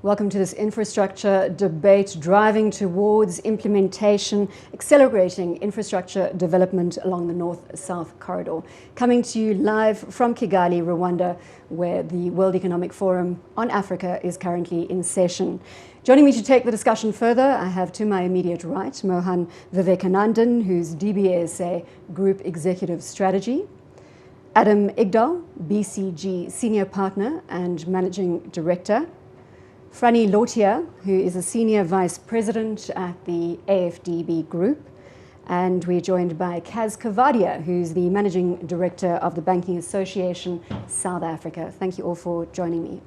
Welcome to this infrastructure debate, driving towards implementation, accelerating infrastructure development along the North-South corridor. Coming to you live from Kigali, Rwanda, where the World Economic Forum on Africa is currently in session. Joining me to take the discussion further, I have to my immediate right, Mohan Vivekanandan, who's DBSA Group Executive Strategy, Adam Igdal, BCG Senior Partner and Managing Director, Franny Lotia, who is a Senior Vice President at the AFDB Group, and we're joined by Kaz Kavadia, who's the Managing Director of the Banking Association South Africa. Thank you all for joining me.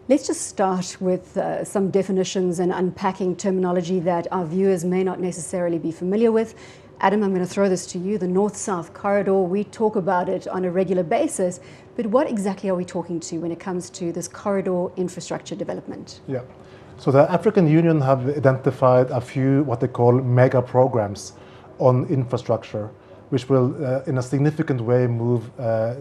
Let's just start with some definitions and unpacking terminology that our viewers may not necessarily be familiar with. Adam, I'm going to throw this to you. The North-South corridor, we talk about it on a regular basis, but what exactly are we talking to when it comes to this corridor infrastructure development? Yeah, so the African Union have identified a few what they call mega programs on infrastructure, which will in a significant way move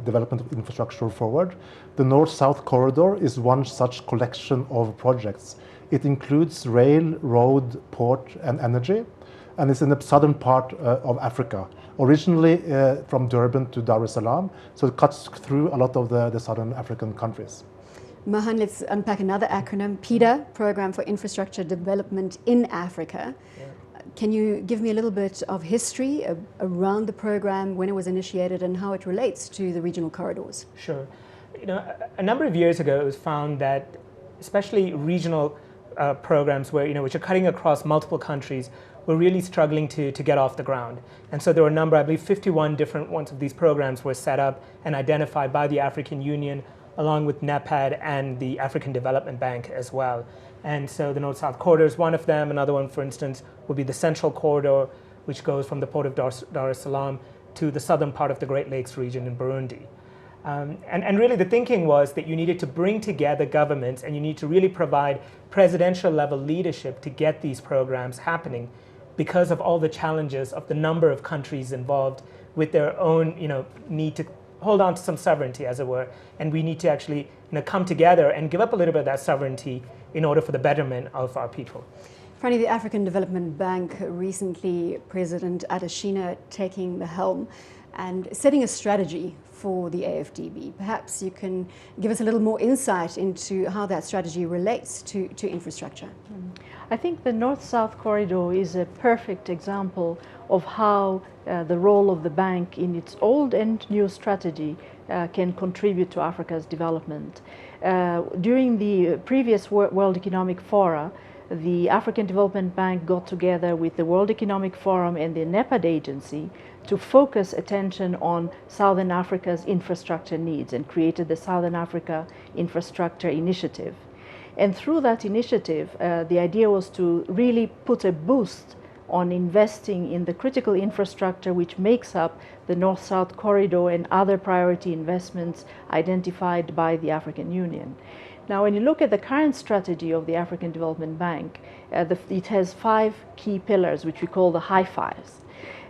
development of infrastructure forward. The North-South corridor is one such collection of projects. It includes rail, road, port and energy, and it's in the southern part of Africa, originally from Durban to Dar es Salaam, so it cuts through a lot of the southern African countries. Mohan, let's unpack another acronym, PIDA, Program for Infrastructure Development in Africa. Yeah. Can you give me a little bit of history around the program, when it was initiated and how it relates to the regional corridors? Sure. A number of years ago it was found that especially regional programs where, which are cutting across multiple countries were really struggling to get off the ground. And so there were a number, I believe 51 different ones of these programs were set up and identified by the African Union along with NEPAD and the African Development Bank as well. And so the North-South corridor is one of them. Another one, for instance, would be the Central Corridor, which goes from the port of Dar es Salaam to the southern part of the Great Lakes region in Burundi. And really the thinking was that you needed to bring together governments and you need to really provide presidential level leadership to get these programs happening because of all the challenges of the number of countries involved with their own need to hold on to some sovereignty, as it were. And we need to actually come together and give up a little bit of that sovereignty in order for the betterment of our people. Franny, the African Development Bank recently, President Adesina taking the helm and setting a strategy for the AFDB. Perhaps you can give us a little more insight into how that strategy relates to infrastructure. I think the North-South corridor is a perfect example of how the role of the bank in its old and new strategy can contribute to Africa's development. During the previous World Economic Forum, the African Development Bank got together with the World Economic Forum and the NEPAD agency to focus attention on Southern Africa's infrastructure needs and created the Southern Africa Infrastructure Initiative. And through that initiative, the idea was to really put a boost on investing in the critical infrastructure which makes up the North-South corridor and other priority investments identified by the African Union. Now, when you look at the current strategy of the African Development Bank, it has 5 key pillars, which we call the high fives.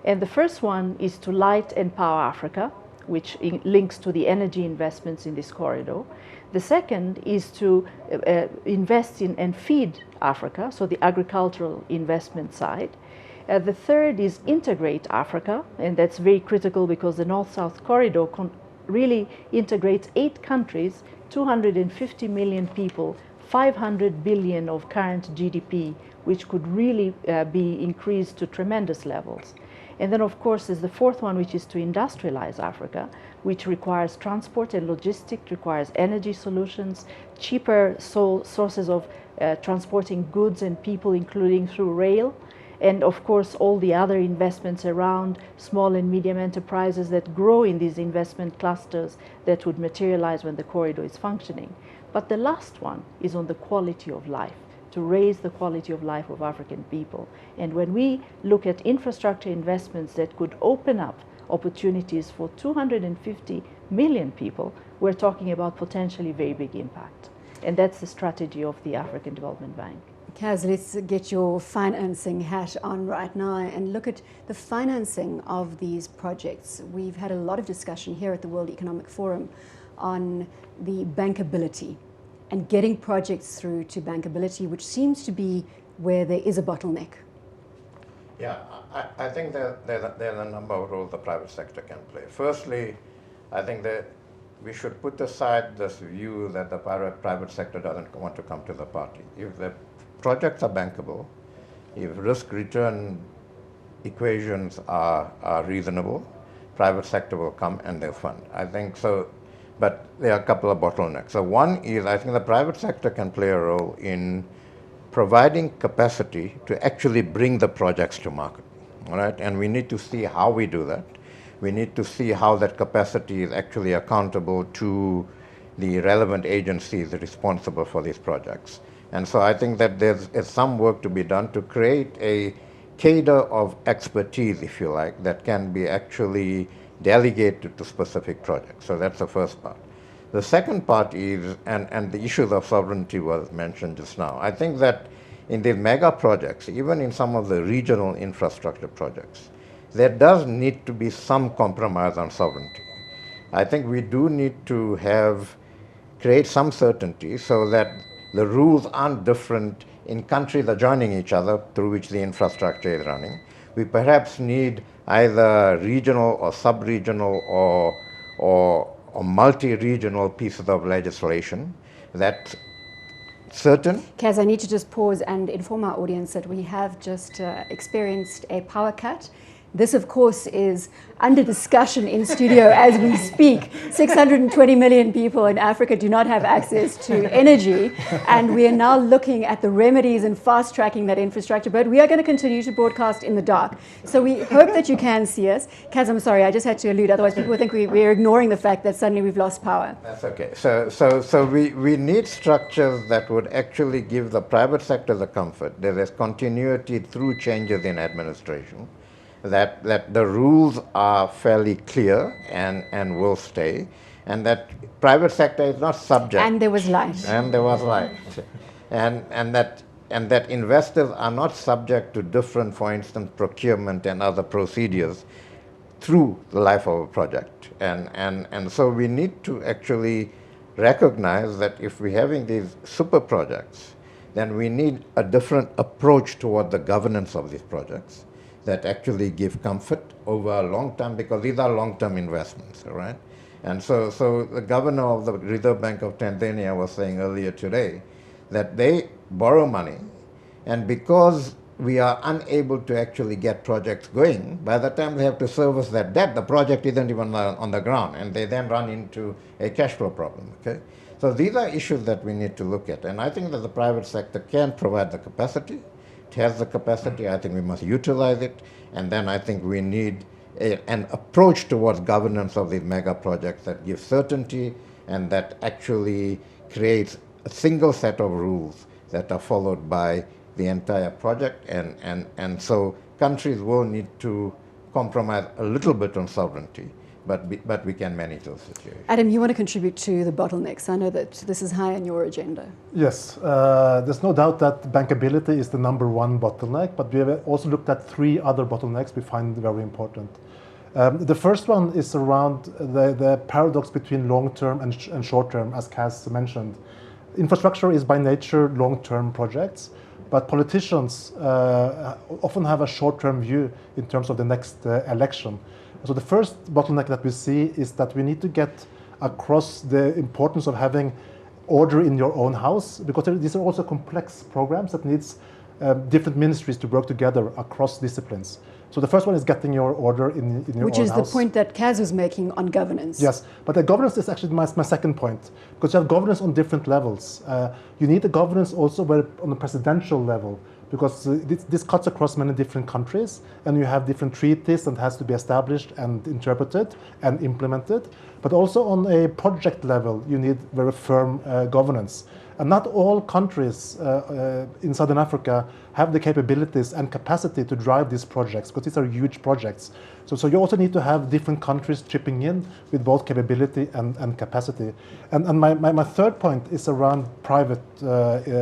And the first one is to light and power Africa, which links to the energy investments in this corridor. The second is to invest in and feed Africa, so the agricultural investment side. The third is integrate Africa, and that's very critical because the North-South corridor really integrates 8 countries, 250 million people, 500 billion of current GDP, which could really be increased to tremendous levels. And then, of course, is the fourth one, which is to industrialize Africa, which requires transport and logistics, requires energy solutions, cheaper sources of transporting goods and people, including through rail, and of course all the other investments around small and medium enterprises that grow in these investment clusters that would materialize when the corridor is functioning. But the last one is on the quality of life, to raise the quality of life of African people. And when we look at infrastructure investments that could open up opportunities for 250 million people, we're talking about potentially very big impact. And that's the strategy of the African Development Bank. Kaz, let's get your financing hat on right now and look at the financing of these projects. We've had a lot of discussion here at the World Economic Forum on the bankability and getting projects through to bankability, which seems to be where there is a bottleneck? Yeah, I think there are a number of roles the private sector can play. Firstly, I think that we should put aside this view that the private sector doesn't want to come to the party. If the projects are bankable, if risk-return equations are reasonable, private sector will come and they'll fund. I think so, but there are a couple of bottlenecks. So one is, I think the private sector can play a role in providing capacity to actually bring the projects to market, all right? And we need to see how we do that. We need to see how that capacity is actually accountable to the relevant agencies responsible for these projects. And so I think that there's some work to be done to create a cadre of expertise, if you like, that can be actually delegated to specific projects. So that's the first part. The second part is, and the issues of sovereignty was mentioned just now. I think that in these mega projects, even in some of the regional infrastructure projects, there does need to be some compromise on sovereignty. I think we do need to create some certainty so that the rules aren't different in countries adjoining each other through which the infrastructure is running. We perhaps need either regional or sub-regional or multi-regional pieces of legislation that's certain. Kaz, I need to just pause and inform our audience that we have just experienced a power cut. This, of course, is under discussion in studio as we speak. 620 million people in Africa do not have access to energy, and we are now looking at the remedies and fast-tracking that infrastructure, but we are going to continue to broadcast in the dark. So we hope that you can see us. Kaz, I'm sorry, I just had to allude, otherwise people will think we're ignoring the fact that suddenly we've lost power. That's okay. So we need structures that would actually give the private sector the comfort. There is continuity through changes in administration. That the rules are fairly clear and will stay, and that private sector is not subject. And there was light. And there was light. and that investors are not subject to different, for instance, procurement and other procedures through the life of a project. And so we need to actually recognize that if we're having these super projects, then we need a different approach toward the governance of these projects that actually give comfort over a long time, because these are long-term investments, right? And so the governor of the Reserve Bank of Tanzania was saying earlier today that they borrow money, and because we are unable to actually get projects going, by the time they have to service that debt, the project isn't even on the ground, and they then run into a cash flow problem, okay? So these are issues that we need to look at, and I think that the private sector can provide the capacity. It has the capacity. I think we must utilize it, and then I think we need an approach towards governance of these mega projects that gives certainty and that actually creates a single set of rules that are followed by the entire project, and so countries will need to compromise a little bit on sovereignty, but we can manage those situations. Adam, you want to contribute to the bottlenecks. I know that this is high on your agenda. Yes, there's no doubt that bankability is the number one bottleneck, but we have also looked at three other bottlenecks we find very important. The first one is around the paradox between long-term and short-term, as Kaz mentioned. Infrastructure is by nature long-term projects, but politicians often have a short-term view in terms of the next election. So the first bottleneck that we see is that we need to get across the importance of having order in your own house, because these are also complex programs that needs different ministries to work together across disciplines. So the first one is getting your order in your own house. Which is the point that Kaz was making on governance. Yes, but the governance is actually my second point, because you have governance on different levels. You need the governance also on the presidential level, because this cuts across many different countries, and you have different treaties that has to be established and interpreted and implemented. But also on a project level, you need very firm governance. And not all countries in Southern Africa have the capabilities and capacity to drive these projects, because these are huge projects. So you also need to have different countries chipping in with both capability and capacity. And my third point is around private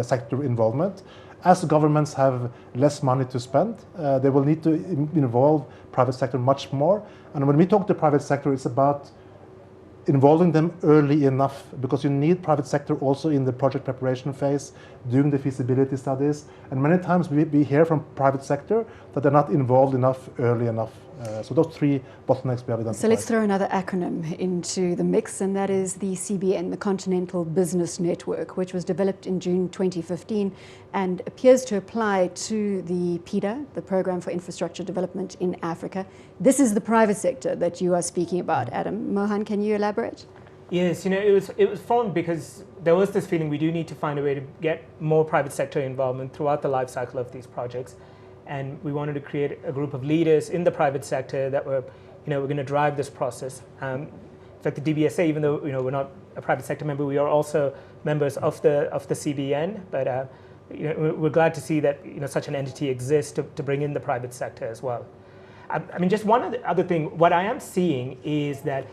sector involvement. As governments have less money to spend, they will need to involve private sector much more. And when we talk to private sector, it's about involving them early enough, because you need private sector also in the project preparation phase, doing the feasibility studies. And many times we hear from private sector that they're not involved enough early enough. So those three bottlenecks we have identified. So let's throw another acronym into the mix, and that is the CBN, the Continental Business Network, which was developed in June 2015 and appears to apply to the PIDA, the Program for Infrastructure Development in Africa. This is the private sector that you are speaking about, Adam. Mohan, can you elaborate? Yes, it was formed because there was this feeling we do need to find a way to get more private sector involvement throughout the life cycle of these projects. And we wanted to create a group of leaders in the private sector that were going to drive this process. In fact, the DBSA, even though we're not a private sector member, we are also members of the CBN. But we're glad to see that such an entity exists to bring in the private sector as well. I mean, just one other thing. What I am seeing is that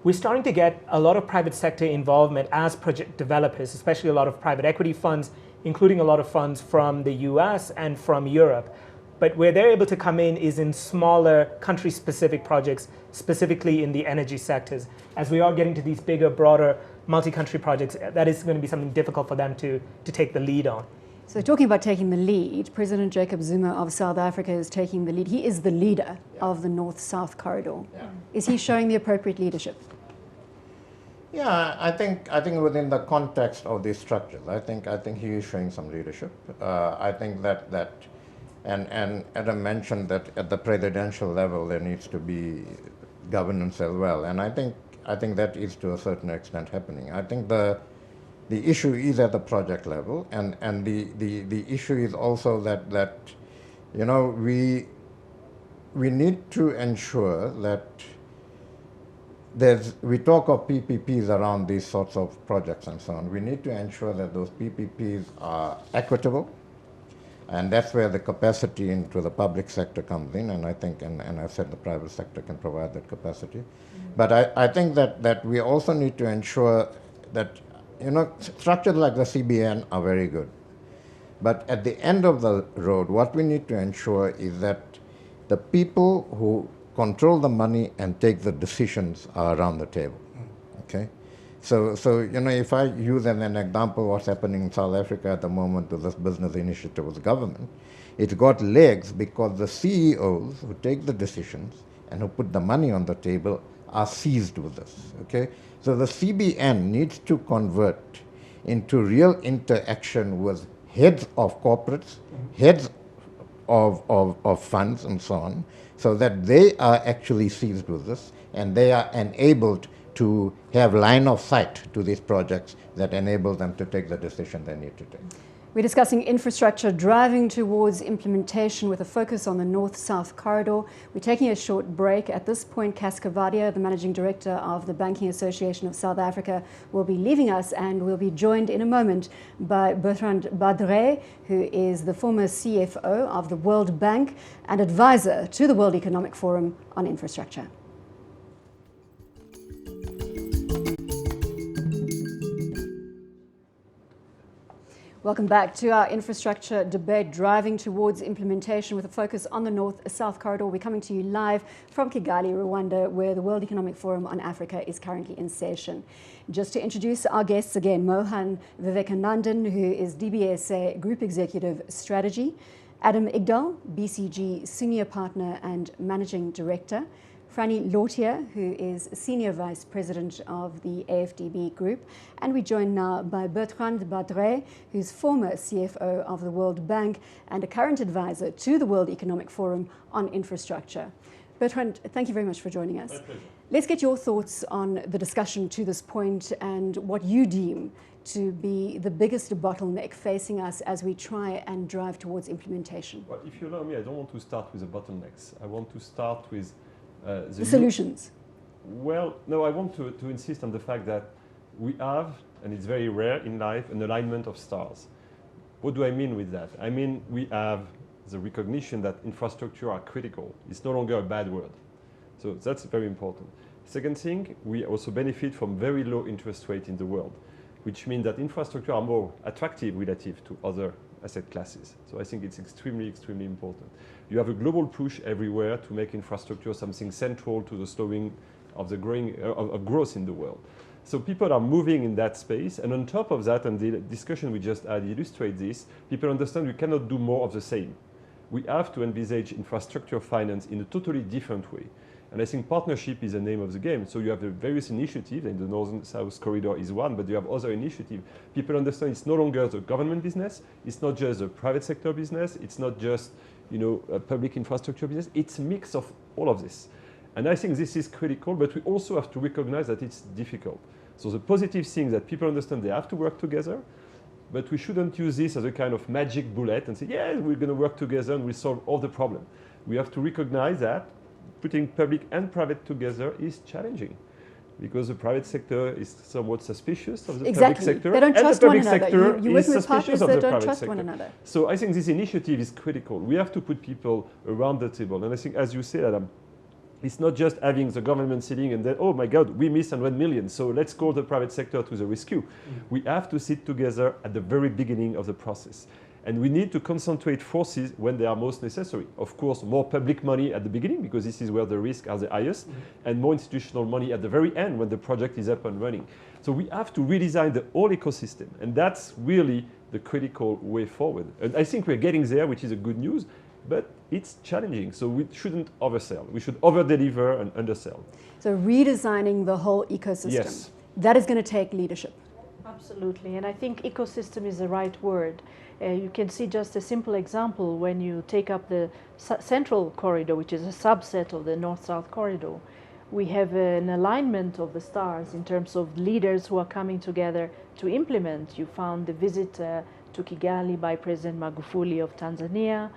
we're starting to get a lot of private sector involvement as project developers, especially a lot of private equity funds, including a lot of funds from the US and from Europe. But where they're able to come in is in smaller country-specific projects, specifically in the energy sectors. As we are getting to these bigger, broader, multi-country projects, that is going to be something difficult for them to take the lead on. So talking about taking the lead, President Jacob Zuma of South Africa is taking the lead. He is the leader of the North-South corridor. Yeah. Is he showing the appropriate leadership? Yeah, I think within the context of these structures, I think he is showing some leadership. I think that and Adam mentioned that at the presidential level there needs to be governance as well, and I think that is to a certain extent happening. I think the issue is at the project level, and the issue is also that we need to ensure that we talk of PPPs around these sorts of projects and so on. We need to ensure that those PPPs are equitable, and that's where the capacity into the public sector comes in, and I think, and I've said the private sector can provide that capacity. Mm-hmm. But I think that we also need to ensure that, structures like the CBN are very good. But at the end of the road, what we need to ensure is that the people who control the money and take the decisions are around the table, okay? So if I use as an example what's happening in South Africa at the moment with this business initiative with the government, it's got legs because the CEOs who take the decisions and who put the money on the table are seized with this, okay? So the CBN needs to convert into real interaction with heads of corporates, heads of funds and so on, so that they are actually seized with this and they are enabled to have line of sight to these projects that enable them to take the decision they need to take. We're discussing infrastructure driving towards implementation with a focus on the North-South corridor. We're taking a short break. At this point, Cas Cavadia, the Managing Director of the Banking Association of South Africa, will be leaving us, and we'll be joined in a moment by Bertrand Badre, who is the former CFO of the World Bank and advisor to the World Economic Forum on infrastructure. Welcome back to our infrastructure debate, driving towards implementation with a focus on the North-South corridor. We're coming to you live from Kigali, Rwanda, where the World Economic Forum on Africa is currently in session. Just to introduce our guests again, Mohan Vivekanandan, who is DBSA Group Executive Strategy, Adam Igdal, BCG Senior Partner and Managing Director, Franny Lotier, who is Senior Vice President of the AFDB Group. And we're joined now by Bertrand Badre, who's former CFO of the World Bank and a current advisor to the World Economic Forum on infrastructure. Bertrand, thank you very much for joining us. My pleasure. Let's get your thoughts on the discussion to this point and what you deem to be the biggest bottleneck facing us as we try and drive towards implementation. Well, if you allow me, I don't want to start with the bottlenecks. I want to start with the solutions. Well, no, I want to insist on the fact that we have, and it's very rare in life, an alignment of stars. What do I mean with that? I mean, we have the recognition that infrastructure are critical. It's no longer a bad word. So that's very important. Second thing, we also benefit from very low interest rate in the world, which means that infrastructure are more attractive relative to other asset classes. So I think it's extremely, extremely important. You have a global push everywhere to make infrastructure something central to the slowing of the of growth in the world. So people are moving in that space, and on top of that, and the discussion we just had illustrates this, people understand we cannot do more of the same. We have to envisage infrastructure finance in a totally different way. And I think partnership is the name of the game. So you have the various initiatives, and the Northern-South Corridor is one, but you have other initiatives. People understand it's no longer the government business, it's not just the private sector business, it's not just a public infrastructure business, it's a mix of all of this. And I think this is critical, but we also have to recognize that it's difficult. So the positive thing that people understand they have to work together, but we shouldn't use this as a kind of magic bullet and say, yeah, we're going to work together and we'll solve all the problems. We have to recognize that putting public and private together is challenging, because the private sector is somewhat suspicious of the public sector. They don't trust and the public one another. sector You is work with suspicious partners of that the don't private trust sector. one another. So I think this initiative is critical. We have to put people around the table. And I think, as you said, Adam, it's not just having the government sitting and then, oh my God, we missed 100 million, so let's call the private sector to the rescue. We have to sit together at the very beginning of the process. And we need to concentrate forces when they are most necessary. Of course, more public money at the beginning, because this is where the risks are the highest, and more institutional money at the very end when the project is up and running. So we have to redesign the whole ecosystem, and that's really the critical way forward. And I think we're getting there, which is a good news, but it's challenging. So we shouldn't oversell. We should over-deliver and undersell. So redesigning the whole ecosystem. Yes. That is going to take leadership. Absolutely, and I think ecosystem is the right word. You can see just a simple example when you take up the Central Corridor, which is a subset of the North-South Corridor. We have an alignment of the stars in terms of leaders who are coming together to implement. You found the visit to Kigali by President Magufuli of Tanzania,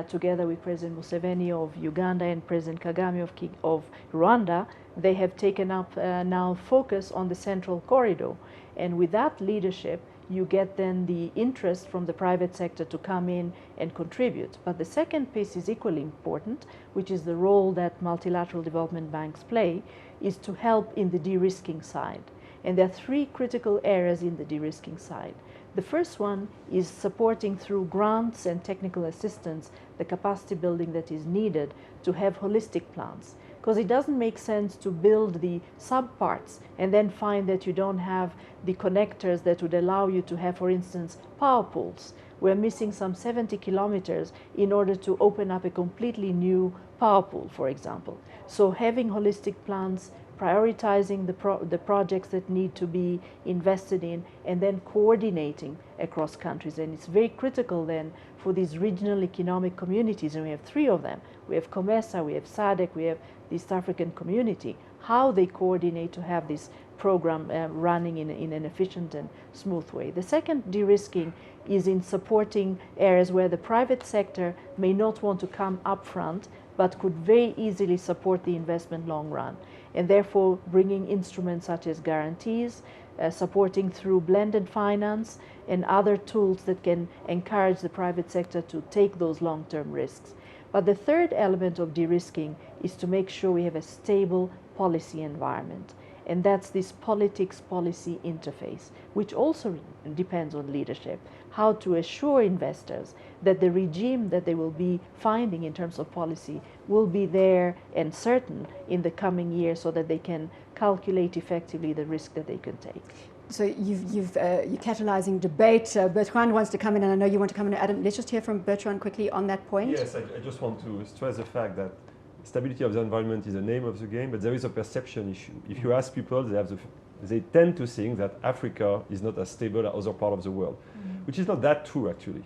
together with President Museveni of Uganda and President Kagame of Rwanda. They have taken up now focus on the Central Corridor. And with that leadership, you get then the interest from the private sector to come in and contribute. But the second piece is equally important, which is the role that multilateral development banks play, is to help in the de-risking side. And there are three critical areas in the de-risking side. The first one is supporting through grants and technical assistance the capacity building that is needed to have holistic plans. Because it doesn't make sense to build the subparts and then find that you don't have the connectors that would allow you to have, for instance, power pools. We're missing some 70 kilometers in order to open up a completely new power pool, for example. So having holistic plans, prioritizing the projects that need to be invested in, and then coordinating across countries. And it's very critical then for these regional economic communities, and we have three of them. We have COMESA, we have SADC, we have the East African Community, how they coordinate to have this program running in an efficient and smooth way. The second de-risking is in supporting areas where the private sector may not want to come up front, but could very easily support the investment long run. And therefore bringing instruments such as guarantees, supporting through blended finance and other tools that can encourage the private sector to take those long-term risks. But the third element of de-risking is to make sure we have a stable policy environment. And that's this politics-policy interface, which also depends on leadership. How to assure investors that the regime that they will be finding in terms of policy will be there and certain in the coming years so that they can calculate effectively the risk that they can take. So you're catalyzing debate. Bertrand wants to come in, and I know you want to come in. Adam, let's just hear from Bertrand quickly on that point. Yes, I just want to stress the fact that stability of the environment is the name of the game, but there is a perception issue. If you ask people, they tend to think that Africa is not as stable as other parts of the world, which is not that true actually.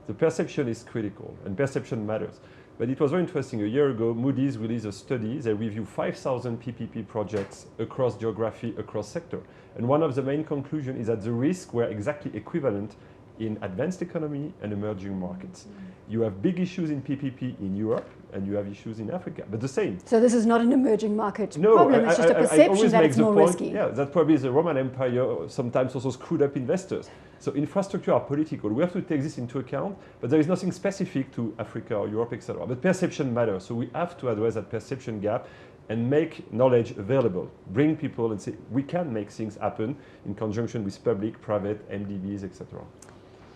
The perception is critical, and perception matters. But it was very interesting. A year ago, Moody's released a study. They reviewed 5,000 PPP projects across geography, across sector. And one of the main conclusions is that the risks were exactly equivalent in advanced economy and emerging markets. You have big issues in PPP in Europe, and you have issues in Africa, but the same. So this is not an emerging market problem, it's just a perception that it's more risky. Yeah, that probably the Roman Empire sometimes also screwed up investors. So infrastructure are political. We have to take this into account, but there is nothing specific to Africa or Europe, etc. But perception matters, so we have to address that perception gap and make knowledge available. Bring people and say, we can make things happen in conjunction with public, private, MDBs, etc.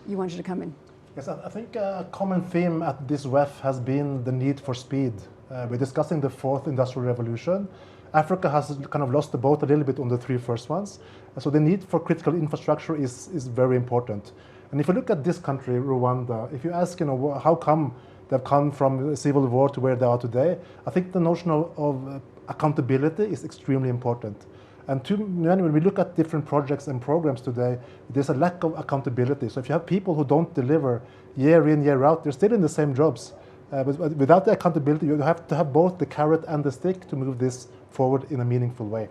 You wanted to come in. Yes, I think a common theme at this WEF has been the need for speed. We're discussing the fourth industrial revolution, Africa has kind of lost the boat a little bit on the three first ones. So the need for critical infrastructure is very important. And if you look at this country, Rwanda, if you ask, how come they've come from a civil war to where they are today, I think the notion of accountability is extremely important. And when we look at different projects and programs today, there's a lack of accountability. So if you have people who don't deliver year in, year out, they're still in the same jobs. But without the accountability, you have to have both the carrot and the stick to move this forward in a meaningful way.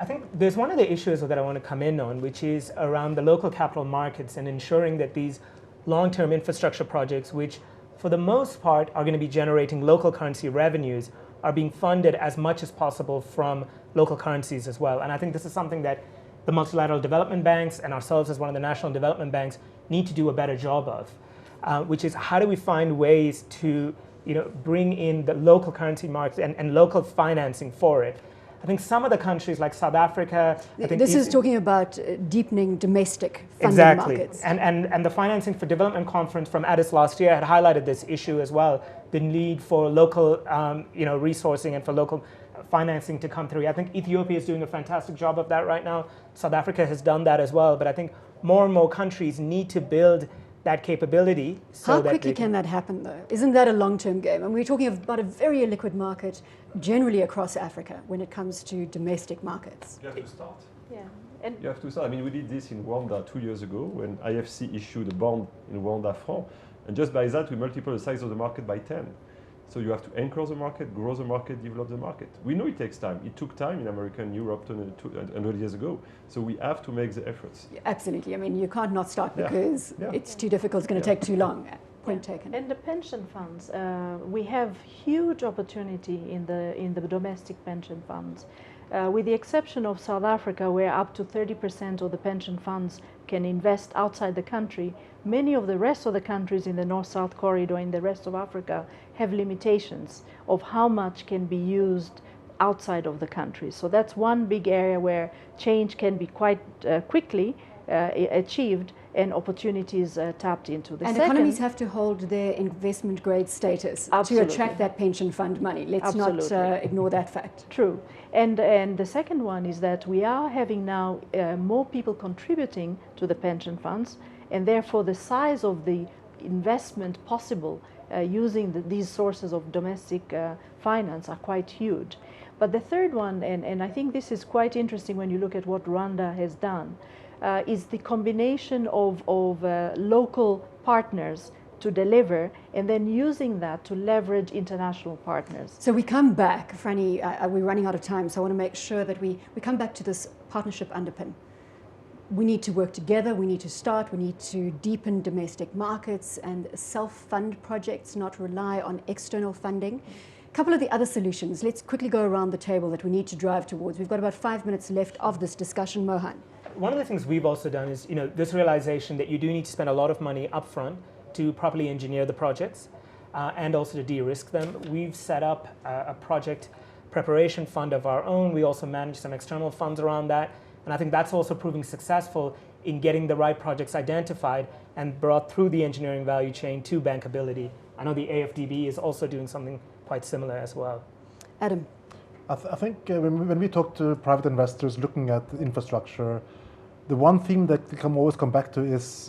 I think there's one of the issues that I want to come in on, which is around the local capital markets and ensuring that these long-term infrastructure projects, which for the most part are going to be generating local currency revenues, are being funded as much as possible from local currencies as well. And I think this is something that the multilateral development banks and ourselves as one of the national development banks need to do a better job of, which is how do we find ways to bring in the local currency markets and local financing for it. I think some of the countries like South Africa... This is talking about deepening domestic funding markets. And the Financing for Development Conference from Addis last year had highlighted this issue as well, the need for local resourcing and for local financing to come through. I think Ethiopia is doing a fantastic job of that right now. South Africa has done that as well. But I think more and more countries need to build that capability. How quickly can that happen, though? Isn't that a long-term game? And we're talking about a very illiquid market generally across Africa when it comes to domestic markets. You have to start. Yeah. And you have to start. I mean, we did this in Rwanda 2 years ago when IFC issued a bond in Rwanda franc. And just by that, we multiplied the size of the market by 10. So you have to anchor the market, grow the market, develop the market. We know it takes time. It took time in America and Europe 100 years ago. So we have to make the efforts. Yeah, absolutely. I mean, you can't not start because it's too difficult. It's going to take too long. Point taken. And the pension funds, we have huge opportunity in the domestic pension funds. With the exception of South Africa, where up to 30% of the pension funds can invest outside the country, many of the rest of the countries in the North-South corridor in the rest of Africa have limitations of how much can be used outside of the country. So that's one big area where change can be quite quickly achieved and opportunities tapped into. And economies have to hold their investment grade status to attract that pension fund money. Let's not ignore that fact. True. And the second one is that we are having now more people contributing to the pension funds, and therefore the size of the investment possible using these sources of domestic finance are quite huge. But the third one, and I think this is quite interesting when you look at what Rwanda has done, is the combination of local partners to deliver and then using that to leverage international partners. So we come back, Franny, we're running out of time, so I want to make sure that we come back to this partnership underpin. We need to work together, we need to start, we need to deepen domestic markets and self-fund projects, not rely on external funding. A couple of the other solutions, let's quickly go around the table that we need to drive towards. We've got about 5 minutes left of this discussion. Mohan. One of the things we've also done is, this realization that you do need to spend a lot of money upfront to properly engineer the projects and also to de-risk them. We've set up a project preparation fund of our own. We also manage some external funds around that. And I think that's also proving successful in getting the right projects identified and brought through the engineering value chain to bankability. I know the AFDB is also doing something quite similar as well. Adam. I think when we talk to private investors looking at infrastructure, the one theme that we can always come back to is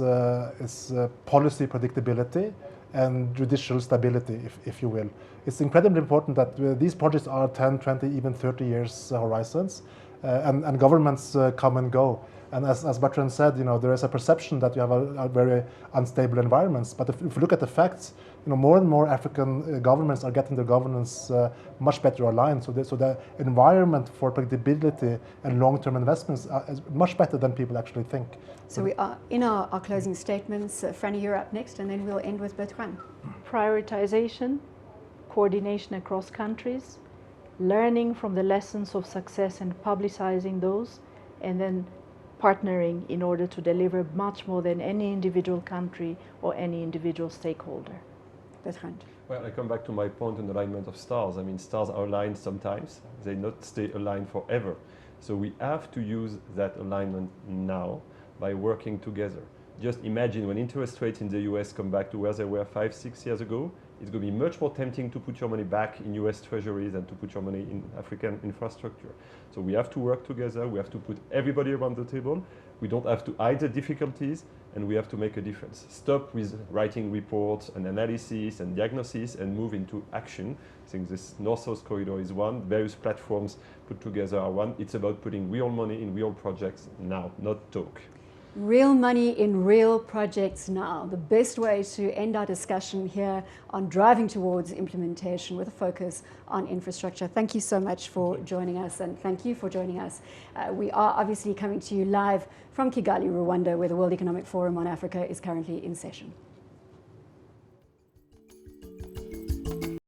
policy predictability and judicial stability, if you will. It's incredibly important that these projects are 10, 20, even 30 years horizons, and governments come and go. And as Bertrand said, there is a perception that you have a very unstable environments. But if you look at the facts, more and more African governments are getting their governance much better aligned. So the environment for predictability and long-term investments is much better than people actually think. So we are in our closing statements. Franny, you're up next, and then we'll end with Bertrand. Prioritization, coordination across countries, learning from the lessons of success and publicizing those, and then partnering in order to deliver much more than any individual country or any individual stakeholder. Bertrand. Well, I come back to my point on alignment of stars. I mean, stars are aligned sometimes. They not stay aligned forever. So we have to use that alignment now by working together. Just imagine when interest rates in the US come back to where they were 5, 6 years ago, it's going to be much more tempting to put your money back in US treasuries than to put your money in African infrastructure. So we have to work together, we have to put everybody around the table, we don't have to hide the difficulties, and we have to make a difference. Stop with writing reports and analysis and diagnosis and move into action. I think this North-South corridor is one, various platforms put together are one. It's about putting real money in real projects now, not talk. Real money in real projects now. The best way to end our discussion here on driving towards implementation with a focus on infrastructure. Thank you so much for joining us, and thank you for joining us. We are obviously coming to you live from Kigali, Rwanda, where the World Economic Forum on Africa is currently in session.